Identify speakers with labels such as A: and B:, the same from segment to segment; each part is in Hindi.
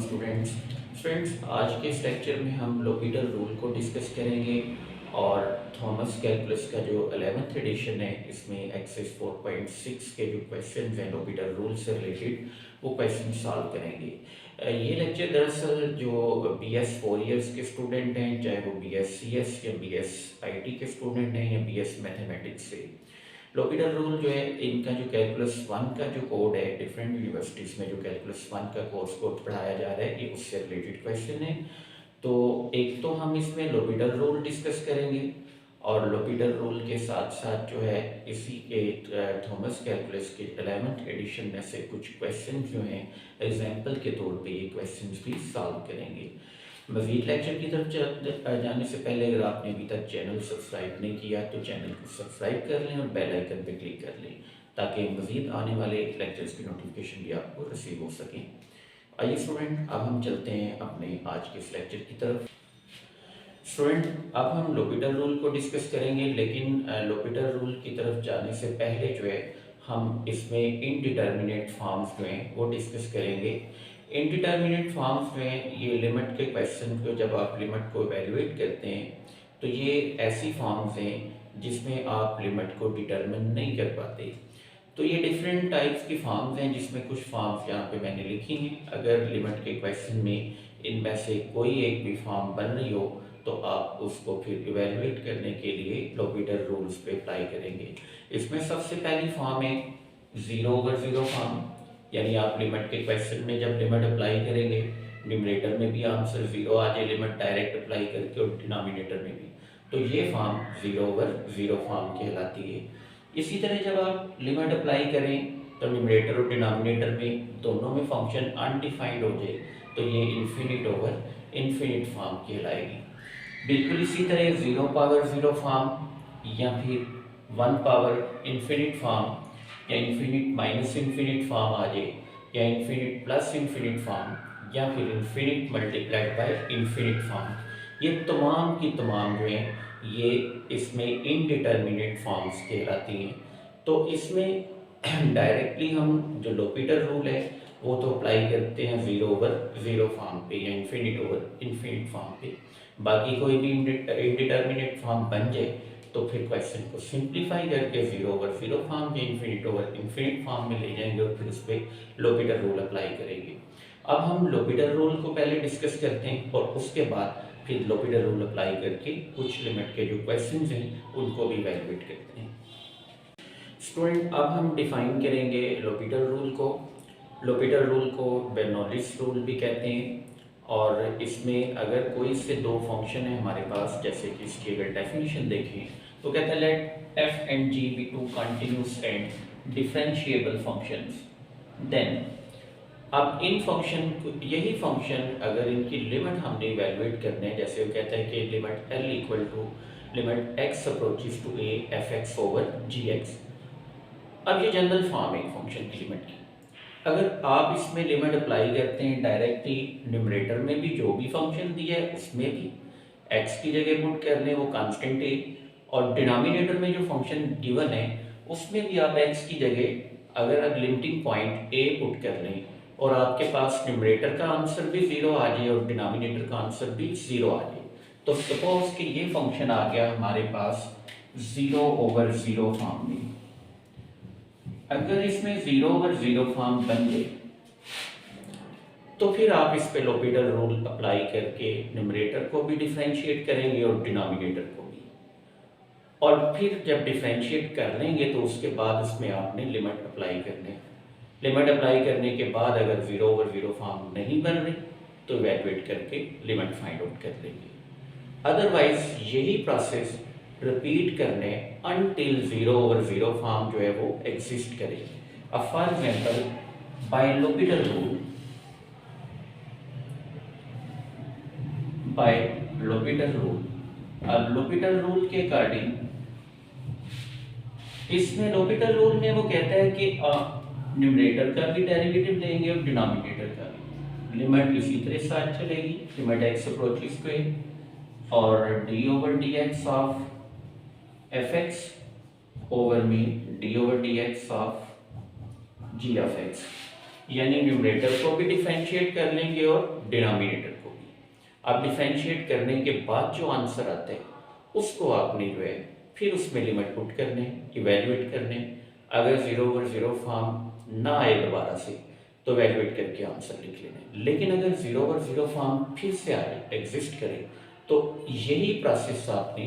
A: स्टूडेंट्स फ्रेंड्स आज के इस लेक्चर में हम लोपिटल रूल को डिस्कस करेंगे और थॉमस कैलकुलस का जो 11th एडिशन है इसमें एक्सरसाइज 4.6 के जो क्वेश्चन हैं लोपिटल रूल से रिलेटेड वो क्वेश्चन सॉल्व करेंगे। ये लेक्चर दरअसल जो BS 4 ईयर्स के स्टूडेंट हैं, चाहे वो BS CS या BS IT के स्टूडेंट हैं या BS मैथमेटिक्स से, लोपिटल रूल जो है इनका जो कैलकुलस 1 का जो कोड है डिफरेंट यूनिवर्सिटीज़ में जो कैलकुलस 1 का कोर्स कोड पढ़ाया जा रहा है ये उससे रिलेटेड क्वेश्चन है। तो एक तो हम इसमें लोपिटल रूल डिस्कस करेंगे और लोपिटल रूल के साथ साथ जो है इसी के थॉमस कैलकुलस के 11th एडिशन में से कुछ क्वेश्चन जो हैं एग्जाम्पल के तौर पे ये क्वेश्चन भी सॉल्व करेंगे। मज़ीद लेक्चर की तरफ जाने से पहले अगर आपने अभी तक चैनल सब्सक्राइब नहीं किया तो चैनल को सब्सक्राइब कर लें और बेल आइकन पर क्लिक कर लें ताकि मज़ीद आने वाले लेक्चर्स की नोटिफिकेशन भी आपको रिसीव हो सकें। आइए स्टूडेंट अब हम चलते हैं अपने आज के इस लेक्चर की तरफ। स्टूडेंट अब हम लोपिटल रूल को डिस्कस करेंगे, लेकिन लोपिटल रूल की तरफ जाने से पहले जो है हम इसमें इनडिटर्मिनेट फॉर्म्स जो हैं वो डिस्कस करेंगे। इनडिटर्मिनेट फॉर्म्स जो हैं ये लिमिट के क्वेश्चन को जब आप लिमिट को एवेल्युएट करते हैं तो ये ऐसी फॉर्म्स हैं जिसमें आप लिमिट को डिटर्मिन नहीं कर पाते। तो ये डिफरेंट टाइप्स की फॉर्म्स हैं जिसमें कुछ फॉर्म्स यहाँ पे मैंने लिखी हैं। अगर लिमिट के क्वेश्चन में इनमें से कोई एक भी फॉर्म बन रही हो तो आप उसको फिर इवेलुएट करने के लिए लोपिटल रूल्स पे अप्लाई करेंगे। इसमें सबसे पहली फॉर्म है 0/0 फॉर्म, यानी आप लिमिट के क्वेश्चन में जब लिमिट अप्लाई करेंगे न्यूमरेटर में भी आंसर 0 आ जाए लिमिट डायरेक्ट अप्लाई करके और डिनोमिनेटर में भी, तो ये फॉर्म 0/0 फॉर्म कहलाती है। इसी तरह जब आप लिमिट अप्लाई करें तो न्यूमरेटर और डिनोमिनेटर में दोनों में फंक्शन अनडिफाइंड हो जाए तो ये इन्फिनिट ओवर इन्फिनिट फॉर्म कहलाएगी। बिल्कुल इसी तरह 0/0 फॉर्म या फिर 1/इन्फिनिट फॉर्म या इन्फिनिट माइनस इन्फिनिट फॉर्म आ जाए या इन्फिनिट प्लस इन्फिनिट फॉर्म या फिर infinite multiplied by infinite form, ये तमाम की तमाम जो हैं ये इसमें इनडिटर्मिनेट फॉर्म्स कहलाती हैं। तो इसमें डायरेक्टली हम जो लोपिटल रूल है वो तो अप्लाई करते हैं 0/0 फॉर्म पे या इन्फिनिट ओवर इन्फिनिट फॉर्म पे। बाकी कोई भी इनडिटर्मिनेट फॉर्म बन जाए तो फिर क्वेश्चन को सिंप्लीफाई करके 0/0 फॉर्म या इन्फिनिट ओवर इन्फिनिट फॉर्म में ले जाएंगे और फिर उस पर लोपिटल रूल अप्लाई करेंगे। अब हम लोपिटल रूल को पहले डिस्कस करते हैं और उसके बाद फिर लोपिटल रूल अप्लाई करके कुछ लिमिट के जो क्वेश्चन हैं उनको भी इवैल्यूएट करते हैं। स्टूडेंट अब हम डिफाइन करेंगे लोपिटल रूल को। लोपिटल रूल को बेर्नौलीज रूल भी कहते हैं और इसमें अगर कोई से दो फंक्शन है हमारे पास, जैसे कि इसकी अगर डेफिनेशन देखें तो कहता है let f and g be two continuous and differentiable functions, then अब इन फंक्शन यही फंक्शन अगर इनकी लिमिट हमने इवेलुएट करने हैं, जैसे वो कहता है कि limit L equal to limit x approaches to a f(x) over gx। अब ये जनरल फॉर्म है फंक्शन की लिमिट की। अगर आप इसमें लिमिट अप्लाई करते हैं डायरेक्टली न्यूमरेटर में भी जो भी फंक्शन दिया है उसमें भी x की जगह पुट कर लें वो कांस्टेंट a, और डिनोमिनेटर में जो फंक्शन गिवन है उसमें भी आप x की जगह अगर लिमिटिंग पॉइंट a पुट कर लें और आपके पास न्यूमरेटर का आंसर भी 0 आ जाए और डिनोमिनेटर का आंसर भी 0 आ जाए, तो सपोज कि ये फंक्शन आ गया हमारे पास 0/0 फॉर्म में। अगर इसमें 0/0 फॉर्म बन जाए तो फिर आप इस पे लोपिटल रूल अप्लाई करके न्यूमरेटर को भी डिफरेंशिएट करेंगे और डिनोमिनेटर को भी, और फिर जब डिफरेंशिएट कर लेंगे तो उसके बाद उसमें आपने लिमिट अप्लाई करने। लिमिट अप्लाई करने के बाद अगर 0/0 फॉर्म नहीं बन रही तो इवैल्यूएट करके लिमिट फाइंड आउट कर लेंगे। अदरवाइज यही प्रोसेस रिपीट करने अनटिल 0/0 फॉर्म जो है वो एग्जिस्ट करे। अब for example by L'Hopital rule, by L'Hopital rule, अब लोपिटल रूल के अकॉर्डिंग इसमें लोपिटल रूल में वो कहता है कि न्यूमरेटर का भी डेरिवेटिव लेंगे और डिनोमिनेटर का भी। लिमिट इसी तरह साथ चलेगी, limit x approaches to a और d/dx ऑफ f(x) ओवर में d/dx of g of x। यानी न्यूमरेटर को भी डिफरेंशिएट कर लेंगे और डिनोमिनेटर को भी। अब डिफरेंशिएट करने के बाद जो आंसर आता है उसको आपने जो है फिर उसमें लिमिट पुट करने, इवेल्युएट करने। अगर 0/0 फॉर्म ना आए दोबारा से तो इवेल्युएट करके आंसर लिख लेना। लेकिन अगर 0/0 फॉर्म फिर से आए, एग्जिस्ट करे, तो यही प्रोसेस आपने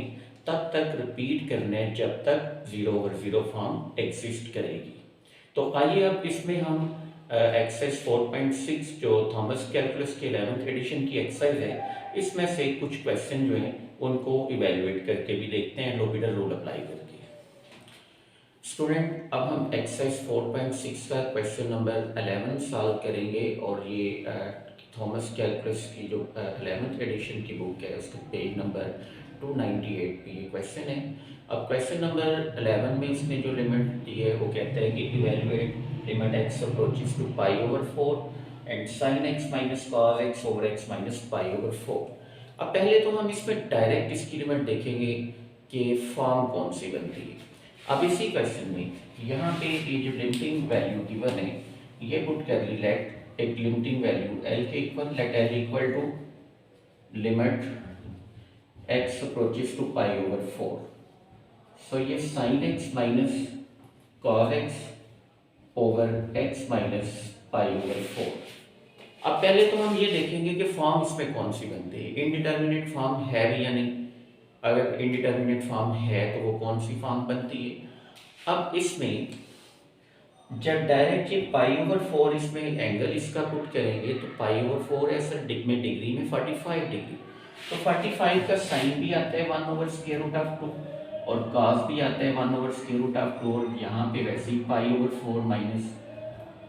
A: तब तक रिपीट करना है जब तक 0/0 फॉर्म एग्जिस्ट करेगी। तो आइए अब इसमें हम एक्सरसाइज 4.6 जो थॉमस कैलकुलस के 11th एडिशन की एक्सरसाइज है, इसमें से कुछ क्वेश्चन जो हैं उनको इवेल्युएट करके भी देखते हैं लोपिटल रूल अप्लाई करके। स्टूडेंट, अब हम एक्सरसाइज 4.6 का क्वेश्चन नंबर 11 सॉल्व करेंगे और ये थॉमस कैलकुलस की जो 11th एडिशन की बुक है उसका पेज नंबर 298 पे ये क्वेश्चन है। अब क्वेश्चन नंबर 11 में इसने जो लिमिट दी है वो कहता है कि evaluate limit x approaches to π/4 and sin x minus cos x over x minus π/4। अब पहले तो हम इसमें डायरेक्ट इसकी लिमिट देखेंगे कि फॉर्म कौन सी बनती है। अब इसी क्वेश्चन में यहाँ पे ये जो लिमिटिंग वैल्यू गिवन है ये पुट कर ली। लेट एक लिमिटिंग वैल्यू l के equal, let l equal to limit x approaches to π/4। So ये sin x minus cos x over x minus π/4। अब पहले तो हम ये देखेंगे कि फॉर्म इसमें कौन सी बनती है, इनडिटर्मिनेट फॉर्म है भी या नहीं। अगर इनडिटर्मिनेट फॉर्म है तो वो कौन सी फॉर्म बनती है। अब इसमें जब डायरेक्ट ये π/4 इसमें एंगल इसका पुट करेंगे तो π/4 है सर में डिग्री में 45 डिग्री, तो 45 का साइन भी आता है 1/√2 और cos भी आता है 1/√2 और यहाँ पे वैसे ही π/4 माइनस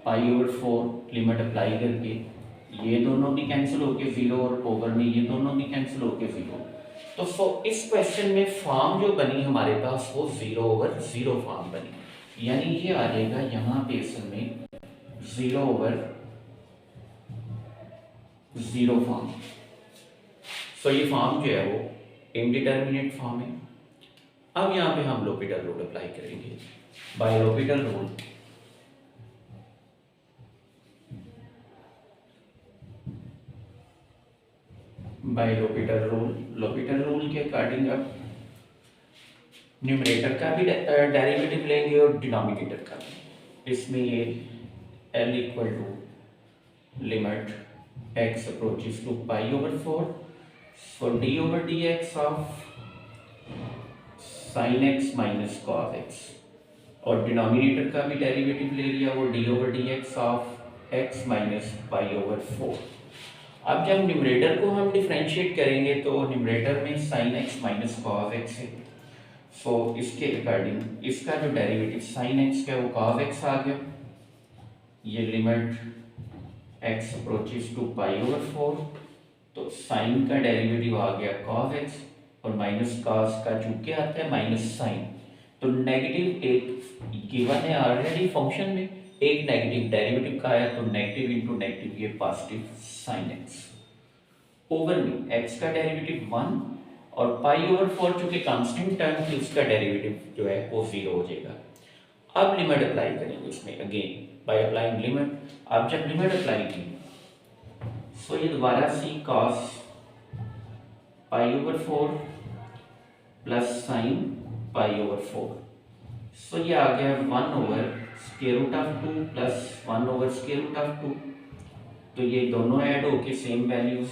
A: π/4 लिमिट अप्लाई करके ये दोनों भी कैंसिल होके 0 और ओवर में ये दोनों भी कैंसिल होके 0। तो इस क्वेश्चन में फॉर्म जो बनी हमारे पास वो 0/0 फॉर्म बनी, यानी ये आ जाएगा यहाँ पे असल में 0/0 फॉर्म। ये फॉर्म जो है वो इनडिटर्मिनेट फॉर्म है। अब यहाँ पे हम लोपिटल रूल अप्लाई करेंगे। बाय लोपिटल रूल लोपिटल रूल के अकॉर्डिंग अब न्यूमरेटर का भी डेरिवेटिव लेंगे और डिनोमिनेटर का भी। इसमें ये l equal to limit x approaches to π/4, so d/dx of sin x minus cos x, और डिनोमिनेटर का भी डेरिवेटिव ले लिया वो d/dx ऑफ x माइनस π/4। अब जब न्यूमरेटर को हम डिफरेंशिएट करेंगे तो न्यूमरेटर में sin x minus cos x है, सो इसके अकॉर्डिंग इसका जो डेरिवेटिव sin x का वो cos x आ गया। ये लिमिट x अप्रोचेस टू π/4, तो sin का डेरिवेटिव आ गया cos x और माइनस cos का चूंकि आता है माइनस साइन, तो नेगेटिव एक गिवन है ऑलरेडी फंक्शन में, एक नेगेटिव डेरिवेटिव का आया तो नेगेटिव इंटू नेगेटिव ये पॉजिटिव sin x ओवर में x का डेरिवेटिव 1 और π/4 चूंकि कांस्टेंट टर्म थी उसका डेरिवेटिव जो है वो 0 हो जाएगा। अब लिमिट अप्लाई करेंगे इसमें अगेन बाय अप्लाइंग लिमिट। अब जब लिमिट अप्लाई की सो ये दोबारा सी cos π/4 प्लस sin π/4, सो ये आ गया 1/√2 प्लस 1/√2, तो ये दोनों ऐड होके सेम वैल्यूज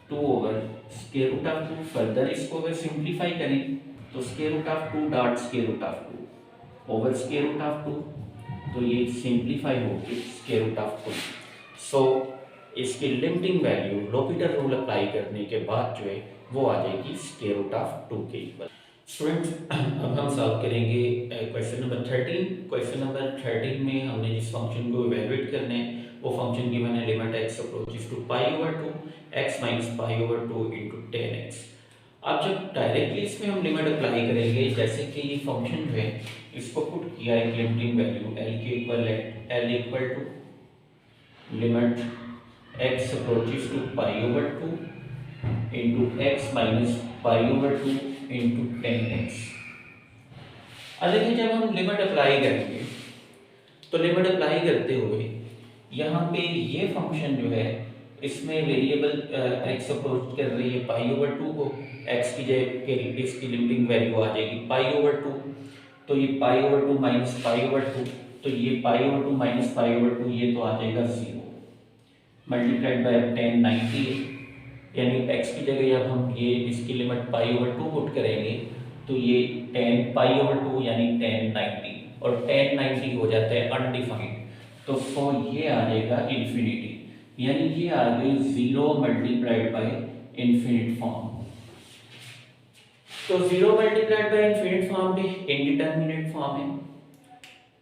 A: 2/√2। फर्दर इसको अगर सिंप्लीफाई करें तो √2 डॉट √2 ओवर √2, तो ये सिंप्लीफाई होके √2। सो इसकी लिमिटिंग वैल्यू लोपिटल रूल अप्लाई करने के बाद जो है वो आ जाएगी √2 के इक्वल। स्टूडेंट्स, अब हम सॉल्व करेंगे क्वेश्चन नंबर 13। क्वेश्चन नंबर 13 में हमने जिस फंक्शन को इवेल्युएट करना है वो फंक्शन गिवन है limit x approaches to π/2 x minus π/2 into 10x। अब जब डायरेक्टली इसमें हम लिमिट अप्लाई करेंगे, जैसे कि ये फंक्शन जो है इसको पुट किया एक लिमिटिंग वैल्यू l के इक्वल है, l equal to limit x approaches to π/2 into x minus π/2 into 10x। अब देखिए जब हम लिमिट अप्लाई करेंगे तो लिमिट अप्लाई करते हुए यहाँ पे ये फंक्शन जो है इसमें वेरिएबल एक्स अप्रोच कर रही है पाई ओवर टू को, एक्स की जगह के इसकी लिमिटिंग वैल्यू आ जाएगी पाई ओवर टू, तो ये pi over two minus pi over two, तो ये pi over two minus pi over two ये तो आ जाएगा 0 मल्टीप्लाइड बाय 1090, यानी x की जगह जब हम ये इसकी limit pi over two put करेंगे तो ये 10 पाई ओवर टू यानी 1090 और 1090 हो जाता है अनडिफाइंड, तो सो ये आ जाएगा इन्फिनिटी, यानी ये आ गई 0 मल्टीप्लाइड बाय इन्फिनिट फॉर्म। तो 0 मल्टीप्लाइड बाय इन्फिनिट फॉर्म भी इंडिटरमिनेट फॉर्म है।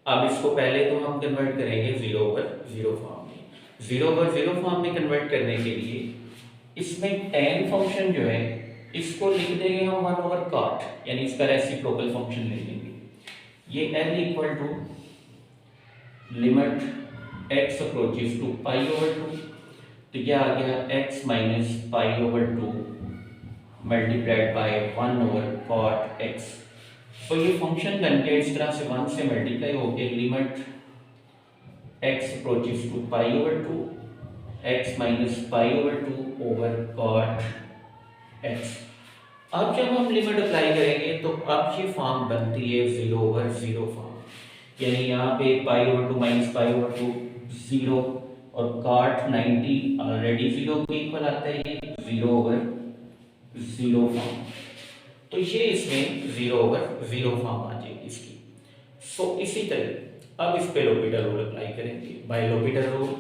A: अब इसको पहले तो हम कन्वर्ट करेंगे 0 ओवर 0 फॉर्म में। 0 ओवर 0 फॉर्म में कन्वर्ट करने के लिए इसमें tan फंक्शन जो है इसको लिख देंगे हम 1 ओवर cot, यानी इसका रेसिप्रोकल फंक्शन ले लेंगे। ये l equal to limit x approaches to pi over two, तो ये आ गया x minus pi over two multiplied by 1 over cot x। तो ये फंक्शन बन के इस तरह से 1 से मल्टीप्लाई होके limit x approaches to pi over two x minus pi over two over cot x। अब जब हम लिमिट अप्लाई करेंगे तो अब ये फॉर्म बनती है 0 ओवर 0 फॉर्म, यानी यहाँ पे pi over two minus pi over two 0 और cot 90 ऑलरेडी 0 के इक्वल आता है, ये 0 ओवर 0 फॉर्म, तो ये इसमें 0 ओवर 0 फॉर्म आ जाएगी इसकी। सो इसी तरह अब इस पे लोपिटल रूल अप्लाई करेंगे बाय लोपिटल रूल।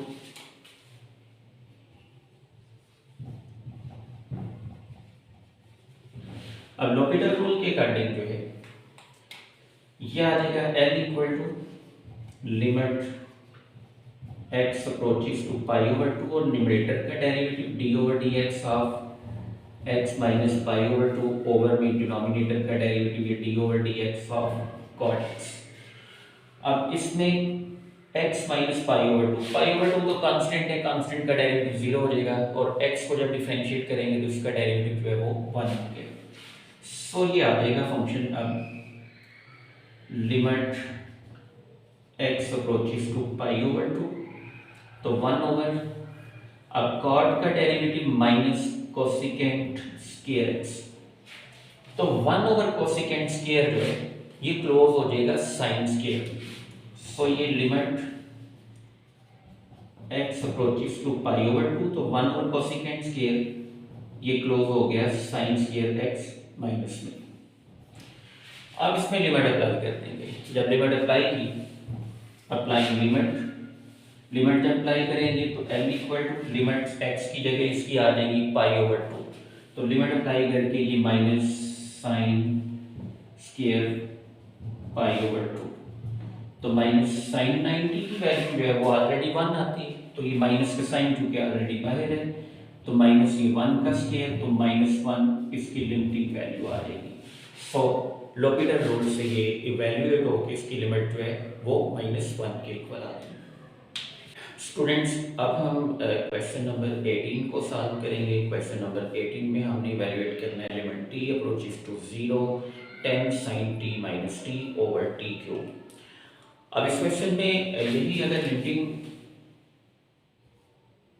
A: अब लोपिटल रूल के अकॉर्डिंग जो है ये आ जाएगा L equal to limit x approaches to pi over two और न्यूमरेटर का derivative d over dx of x minus pi over two over में डिनोमिनेटर का डेरिवेटिव ये d over dx of cot x। अब इसमें x minus pi over two तो कांस्टेंट है, कांस्टेंट का डेरिवेटिव 0 हो जाएगा और x को जब डिफरेंशिएट करेंगे तो इसका डेरिवेटिव जो है वो 1 हो गया। सो ये आ जाएगा फंक्शन अब limit x approaches to pi over two, तो 1 ओवर अब cot का derivative minus cosecant square x, तो 1 ओवर कोसिकेंट स्क्वायर जो है ये क्लोज हो जाएगा साइन स्क्वायर। सो ये limit x approaches to pi over two, तो 1 ओवर कोसिकेंट स्क्वायर ये क्लोज हो गया साइन स्क्वायर x माइनस में। अब इसमें लिमिट अप्लाई कर देंगे, जब लिमिट अप्लाई की अप्लाइंग लिमिट जब अप्लाई करेंगे तो L equal to limit x की जगह इसकी आ जाएगी पाई ओवर टू, तो लिमिट अप्लाई करके ये minus sine square pi over two, तो माइनस साइन 90 की वैल्यू जो है वो ऑलरेडी 1 आती है, तो ये माइनस का साइन चूंकि ऑलरेडी बाहर है तो माइनस ये 1 का स्क्वायर, तो माइनस 1 इसकी लिमिटिंग वैल्यू आ जाएगी। सो लोपिटल रूल से ये इवैल्यूएट होकर इसकी लिमिट जो है वो -1 के इक्वल आती है। स्टूडेंट्स अब हम क्वेश्चन नंबर 18 को सॉल्व करेंगे। क्वेश्चन नंबर 18 में हमने इवैल्यूएट करना है limit t approaches to 0 10 sin t minus t over t cube. अब इस क्वेश्चन में यही अगर लिमिटिंग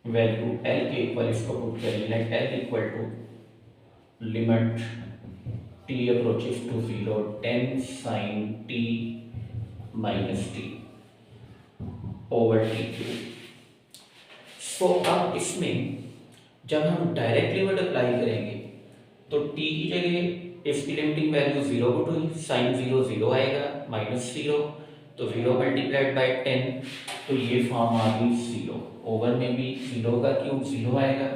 A: वैल्यू l के इक्वल इसको पुट करें, let l equal to limit t approaches to 0 10 sin t minus t over t cube. So अब इसमें जब हम डायरेक्ट लिमिट अप्लाई करेंगे तो t की जगह इसकी लिमिटिंग वैल्यू 0 पुट हुई, साइन 0 0 आएगा माइनस 0, तो 0 मल्टीप्लाइड बाय 10, तो ये फॉर्म आ गई 0, ओवर में भी 0 का क्यूब 0 आएगा,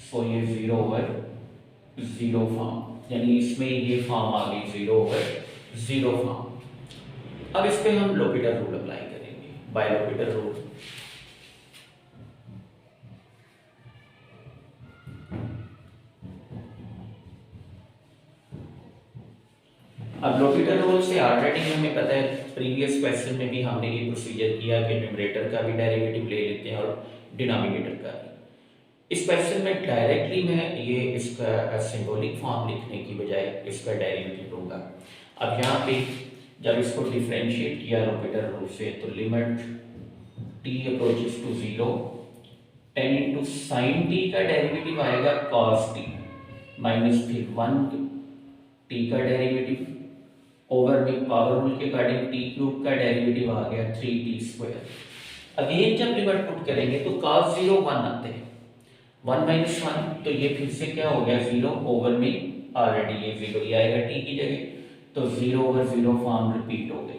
A: सो ये 0 ओवर 0 फॉर्म, यानी इसमें ये फॉर्म आ गई 0 ओवर 0 फॉर्म। अब इस पे हम लोपिटल रूल अप्लाई करेंगे बाय लोपिटल रूल। अब लोपिटल रूल से ऑलरेडी हमें पता है, प्रीवियस क्वेश्चन में भी हमने ये प्रोसीजर किया कि न्यूमरेटर का भी डेरिवेटिव ले लेते हैं और डिनोमिनेटर का भी। इस क्वेश्चन में डायरेक्टली मैं ये इसका सिंबॉलिक फॉर्म लिखने की बजाय इसका डेरिवेटिव लूँगा। अब यहाँ पे जब इसको डिफरेंशिएट किया लोपिटल रूल से, तो limit t approaches to 0, ten into sine t का डेरिवेटिव आएगा कॉस टी माइनस फिर 1 टी का डेरिवेटिव ओवर में पावर रूल के अकॉर्डिंग टी क्यूब का डेरिवेटिव आ गया 3t²। अगेन जब लिमिट पुट करेंगे तो cos 0 1 आते हैं, 1 माइनस 1 तो ये फिर से क्या हो गया 0 ओवर में ऑलरेडी ये 0 ही आएगा t की जगह, तो 0 ओवर 0 फॉर्म रिपीट हो गई।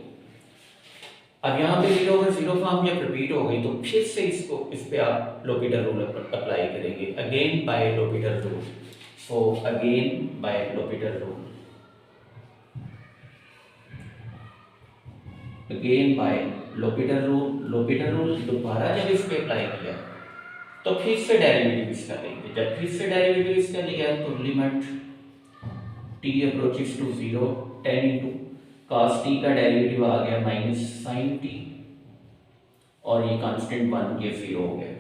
A: अब यहाँ पे 0 ओवर 0 फॉर्म जब रिपीट हो गई तो फिर से इस पे आप लोपिटर रूल अप्लाई करेंगे, again by L'Hopital rule. So again by L'Hopital rule, again by L'Hopital rule. L'Hopital rule दोबारा जब इस पे अप्लाई किया तो फिर से डेरिवेटिव इसका लेंगे, जब फिर से डेरिवेटिव इसका लिया तो limit t approaches to 0, 10 into cos t का डेरिवेटिव आ गया माइनस साइन t और ये कांस्टेंट 1 ये 0 हो गया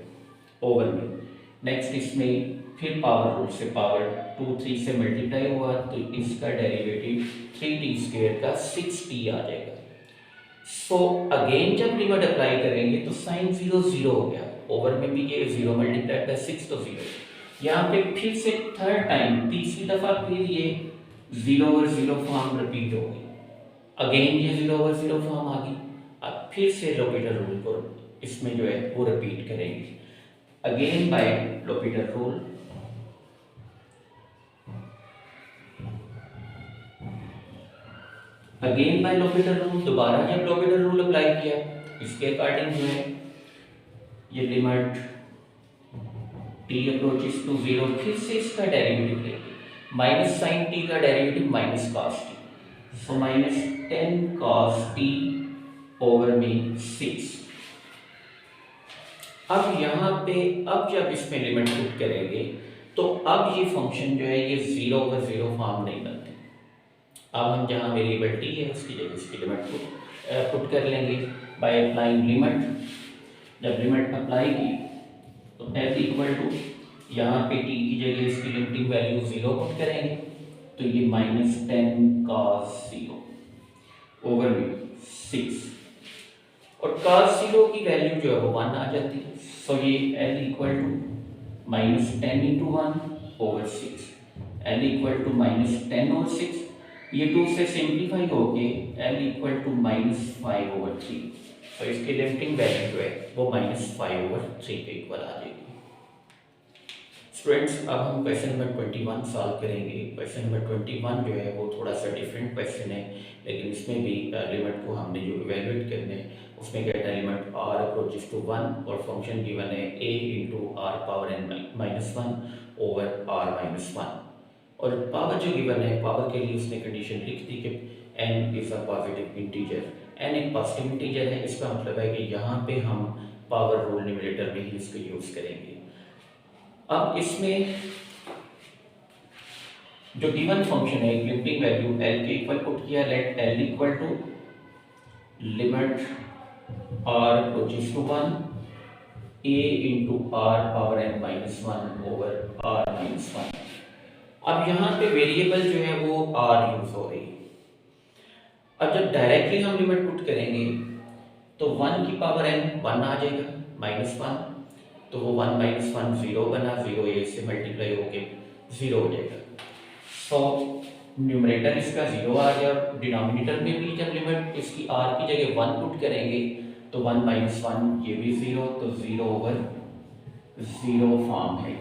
A: ओवर में। नेक्स्ट इसमें फिर पावर रूल से पावर 2 3 से मल्टीप्लाई हुआ तो इसका डेरिवेटिव 3t² का 6t आ जाएगा। सो अगेन जब लिमिट अप्लाई करेंगे तो साइन 0 0 हो गया, ओवर में भी ये 0 मल्टीप्लाई बाय 6 तो 0। यहाँ पे फिर से थर्ड टाइम तीसरी दफा फिर ये 0 ओवर 0 फॉर्म रिपीट हो गई, अगेन ये 0 ओवर 0 फॉर्म आ गई। अब फिर से लोपिटर रूल को इसमें जो है वो रिपीट करेंगे, again by L'Hopital rule, again by L'Hopital rule. दोबारा जब लोपिटर रूल अप्लाई किया इसके अकॉर्डिंग जो है ये लिमिट t अप्रोचेस टू 0, फिर से इसका डेरिवेटिव लेंगे, माइनस साइन t का derivative minus cos t, so minus 10 cos t over में 6। अब यहाँ पे अब जब इसमें लिमिट पुट करेंगे तो अब ये फंक्शन जो है ये 0 ओवर 0 फॉर्म नहीं बनते। अब हम जहाँ वेरिएबल t है उसकी जगह इसकी लिमिट पुट कर लेंगे बाय अप्लाइंग लिमिट। जब लिमिट अप्लाई की तो f इक्वल टू यहाँ पे t की जगह इसकी लिमिटिंग वैल्यू 0 पुट करेंगे तो ये माइनस 10 cos 0 ओवर में 6 और cos 0 की वैल्यू जो है वो 1 आ जाती है। सो ये l equal to minus 10 into 1 over 6, l equal to minus 10 over 6, ये 2 से सिंप्लीफाई होके l equal to minus 5 over 3, तो इसकी लिमिटिंग वैल्यू जो है वो माइनस 5 ओवर 3 के इक्वल आ जाएगी। स्टूडेंट्स अब हम क्वेश्चन नंबर 21 सॉल्व करेंगे। क्वेश्चन नंबर 21 जो है वो थोड़ा सा डिफरेंट क्वेश्चन है, लेकिन इसमें भी लिमिट को हमने जो इवेल्युएट करने उसमें क्या है लिमिट r अप्रोचेस टू 1 और फंक्शन गिवन है a into R power n minus 1 over r minus 1 और पावर जो गिवन है पावर के लिए उसने कंडीशन लिख दी कि n is a positive integer, n एक पॉजिटिव इंटीजर है, इसका मतलब है कि यहाँ पे हम पावर रूल न्यूमरेटर में ही इसको यूज करेंगे। अब इसमें जो गिवन फंक्शन है लिमिटिंग वैल्यू l के इक्वल पुट किया, let l equal to limit r approaches to 1 a into R power n minus 1 over r minus 1। अब यहाँ पे वेरिएबल जो है वो r यूज हो रही है। अब जब डायरेक्टली हम लिमिट पुट करेंगे तो 1 की पावर n 1 आ जाएगा माइनस 1, तो वो 1 माइनस 1 0 बना, 0 a से मल्टीप्लाई होके 0 हो जाएगा। सो न्यूमरेटर इसका 0 आ गया, डिनोमिनेटर में भी जब लिमिट इसकी r की जगह 1 पुट करेंगे तो 1 माइनस 1 ये भी 0, तो 0 ओवर 0 फॉर्म है।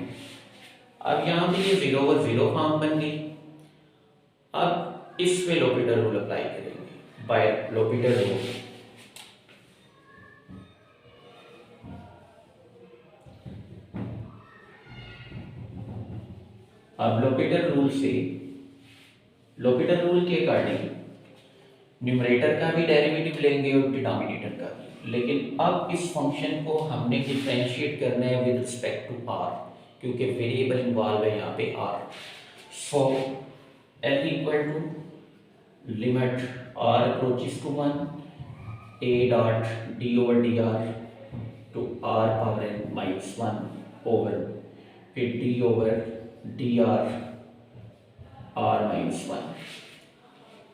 A: अब यहाँ पे ये 0 ओवर 0 फॉर्म बन गई। अब इस पे लोपिटर रूल अप्लाई करेंगे बाय लोपिटर रूल। अब लोपिटर रूल के अकॉर्डिंग न्यूमरेटर का भी डेरिवेटिव लेंगे और डिनोमिनेटर का भी, लेकिन अब इस फंक्शन को हमने डिफरेंशिएट करना है विद रिस्पेक्ट टू r, क्योंकि वेरिएबल इन्वॉल्व है यहाँ पे r। So l equal to limit r approaches to 1 a dot d over dr to r power n minus 1 over फिर d over dr r minus 1।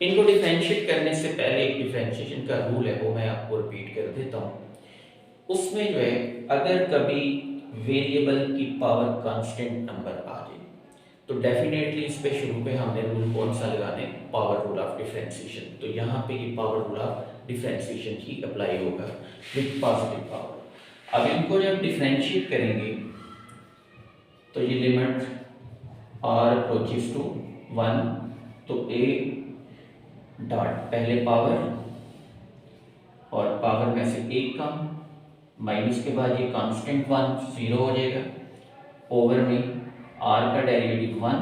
A: इनको डिफरेंशिएट करने से पहले एक डिफरेंशिएशन का रूल है वो मैं आपको रिपीट कर देता हूँ। उसमें जो है अगर कभी वेरिएबल की पावर कांस्टेंट नंबर आ जाए तो डेफिनेटली इस पे शुरू पे हमने रूल कौन सा लगाने, पावर रूल ऑफ डिफरेंशिएशन। तो यहाँ पे ये power rule of differentiation he apply होगा विथ पॉजिटिव पावर। अब इनको जब डिफरेंशिएट करेंगे तो ये लिमिट आर अप्रोचेस टू 1, तो ए डॉट पहले पावर और पावर में से एक कम, माइनस के बाद ये कांस्टेंट 1 0 हो जाएगा, ओवर में आर का derivative 1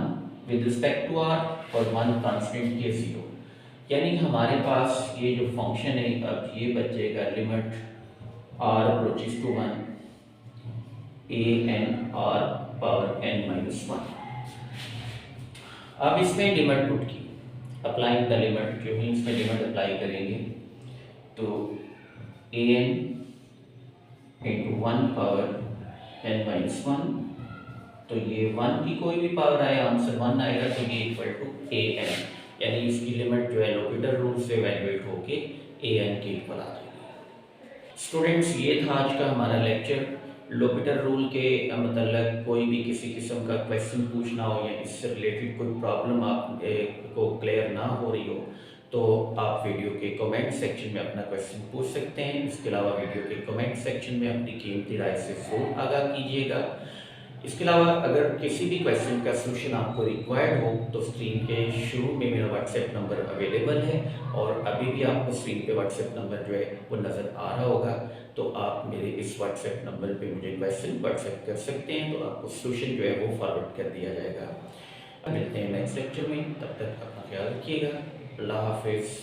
A: with respect to R और 1 कांस्टेंट के 0। यानी हमारे पास ये जो फंक्शन है अब ये बचेगा limit r approaches to 1 a n r power n minus 1। अब इसमें लिमिट पुट की, अप्लाइंग द लिमिट, जो ही इसमें लिमिट अप्लाई करेंगे तो a n into 1 power n minus 1, तो ये 1 की कोई भी पावर आए आंसर 1 आएगा, तो ये इक्वल टू ए एन, यानी इसकी लिमिट जो है लोपिटर रूल से वैल्यूएट होके ए एन के इक्वल आ जाएगी। स्टूडेंट्स ये था आज का हमारा लेक्चर। लोपिटर रूल के मतलब कोई भी किसी किस्म का क्वेश्चन पूछना हो या इससे रिलेटेड कोई प्रॉब्लम आप को क्लियर ना हो रही हो तो आप वीडियो के कमेंट सेक्शन में अपना क्वेश्चन पूछ सकते हैं। इसके अलावा वीडियो के कमेंट सेक्शन में अपनी कीमती राय से ज़रूर आगाह कीजिएगा। इसके अलावा अगर किसी भी क्वेश्चन का सोल्यूशन आपको रिक्वायर्ड हो तो स्क्रीन के शुरू में मेरा व्हाट्सएप नंबर अवेलेबल है और अभी भी आपको स्क्रीन पे व्हाट्सएप नंबर जो है वो नज़र आ रहा होगा, तो आप मेरे इस व्हाट्सएप नंबर पे मुझे क्वेश्चन व्हाट्सएप कर सकते हैं, तो आपको सोल्यूशन जो है वो फॉरवर्ड कर दिया जाएगा। मिलते हैं नेक्स्ट लेक्चर में, तब तक अपना ख्याल रखिएगा। अल्लाह हाफिज़।